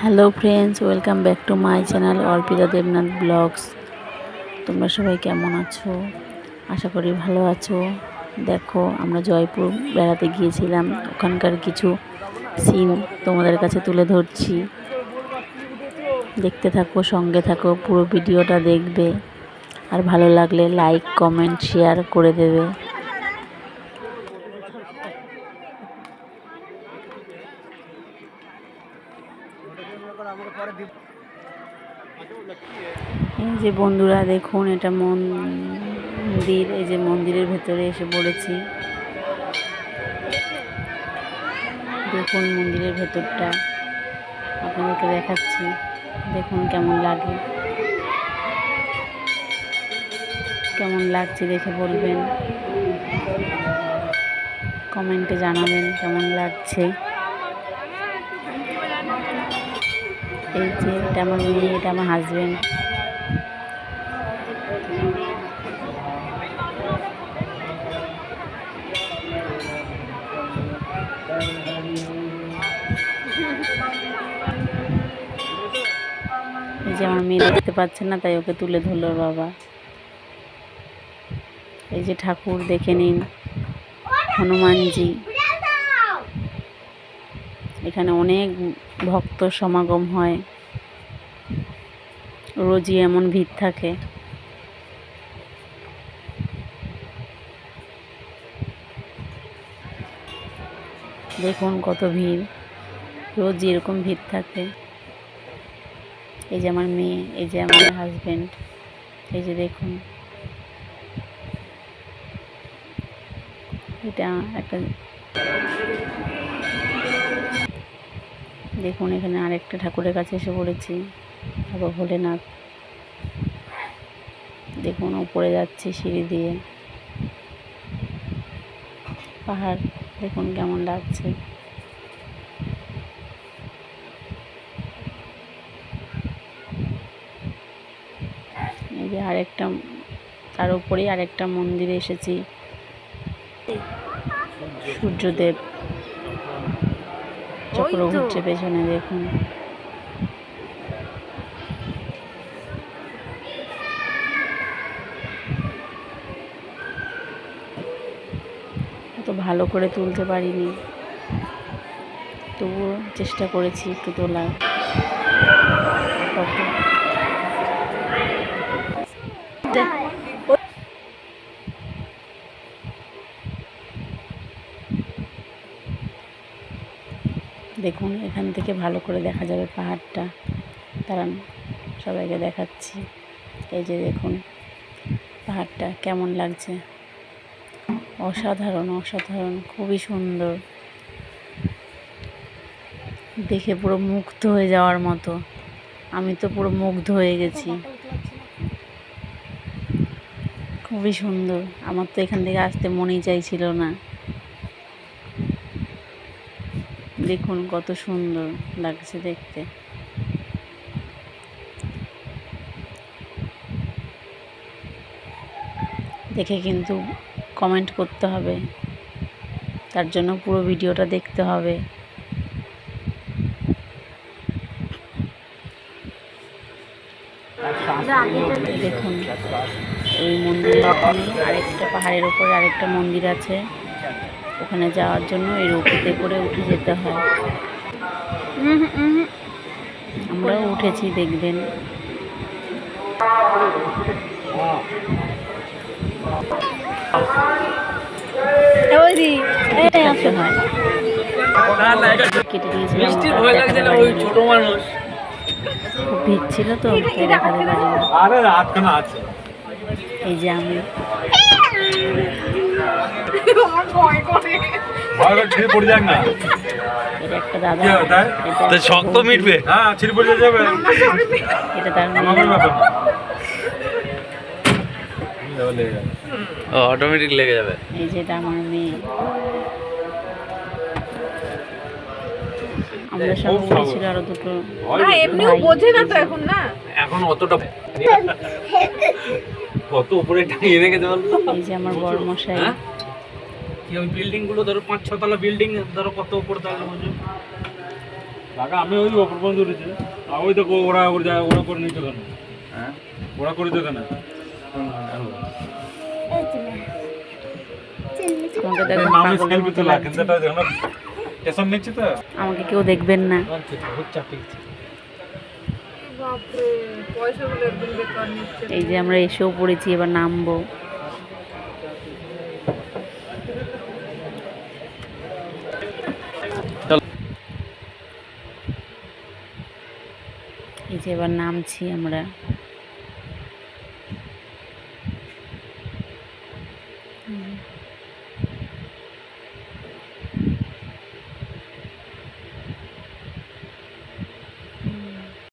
Hello friends, welcome back to my channel Arpita Debnath blogs. তোমরা সবাই কেমন আছো? আশা করি ভালো আছো। দেখো, আমরা জয়পুর বেড়াতে গিয়েছিলাম, ওখানকার কিছু সিন তোমাদের কাছে তুলে ধরছি। দেখতে থাকো, সঙ্গে থাকো, পুরো ভিডিওটা দেখবে। আর ভালো লাগলে লাইক, কমেন্ট, শেয়ার করে দেবে। এই যে বন্ধুরা দেখুন, এটা মন্দির। এই যে মন্দিরের ভেতরে এসে পড়েছি। দেখুন মন্দিরের ভেতরটা আপনাদেরকে দেখাচ্ছি। দেখুন কেমন লাগে, কেমন লাগছে দেখে বলবেন, কমেন্টে জানাবেন কেমন লাগছে। এই যে এটা আমার মেয়ে, এটা আমার হাজবেন্ড। এই যে আমার মেয়ে দেখতে পাচ্ছে না, তাই ওকে তুলে ধরলো বাবা। এই যে ঠাকুর দেখে নিন, হনুমানজি। এখানে অনেক ভক্ত সমাগম হয়, রোজই এমন ভিড় থাকে। দেখুন কত ভিড়, রোজই এরকম ভিড় থাকে। এই যে আমার মেয়ে, এই যে আমার হাজবেন্ড। এই যে দেখুন, এটা একটা, দেখুন এখানে আরেকটা ঠাকুরের কাছে এসে পড়েছি, বাবা ভোলেনাথ। দেখুন উপরে যাচ্ছি সিঁড়ি দিয়ে, পাহাড় দেখুন কেমন লাগছে। এই যে আরেকটা, তার উপরেই আরেকটা মন্দিরে এসেছি, সূর্যদেব চক্র ঘুরছে পেছনে। দেখুন অত ভালো করে তুলতে পারিনি, তবুও চেষ্টা করেছি একটু তোলার। দেখুন এখান থেকে ভালো করে দেখা যাবে পাহাড়টা। দাঁড়ান, সবাইকে দেখাচ্ছি। এই যে দেখুন পাহাড়টা কেমন লাগছে, অসাধারণ অসাধারণ, খুবই সুন্দর, দেখে পুরো মুগ্ধ হয়ে যাওয়ার মতো। আমি তো পুরো মুগ্ধ হয়ে গেছি, খুবই সুন্দর। আমার তো এখান থেকে আসতে মনেই চাইছিল না। দেখুন কত সুন্দর লাগছে দেখতে। দেখে কিন্তু কমেন্ট করতে হবে, তার জন্য পুরো ভিডিওটা দেখতে হবে। দেখুন ওই মন্দিরের ওখানে আরেকটা, পাহাড়ের ওপরে আরেকটা মন্দির আছে, ওখানে যাওয়ার জন্য এই রোপওয়ে করে উঠে যেতে হয়। আমরাও উঠেছি, দেখবেন। কেটে দিয়েছিলাম, খুব ভিড় ছিল তো তাই দেখাতে পারিনি। এই যে আমি, এটা একটা দাদা, শক্ত মিটবে, এটা তার অটোমেটিক লেগে যাবে। এই যে এটা আমার মেয়ে। আমাদের সঙ্গে উঠেছিল আরো দুটো। এমনিও বোঝে না তো এখন, না এখন অতটা কত উপরে টাঙিয়ে রেখেছে বলতো। এই যে আমার বড় মশাই। কি ওই বিল্ডিং গুলো ধরো ৫-৬ তলা বিল্ডিং, ধরো কত উপরে তাহলে বুঝো। টাকা আমি ওই অপর পর্যন্ত উঠেছি আর ওই দেখো ওরা ওর যায় ওরা করে নিতে কেন হ্যাঁ ওরা করে দিতে কেন আমাকে দেখবেন নামে পাগলের সেলফি মতো তোলা লাগছে। কিন্তু এটা দেখো স্টেশন নিচ্ছি তো আমাকে কেউ দেখবেন না। বহুত চাপিয়ে বাপরে পয়সাগুলো একদম বেকার নিচ্ছে। এই যে আমরা এসেও পড়েছি, এবার নামবো। এই যে এবার নামছি আমরা।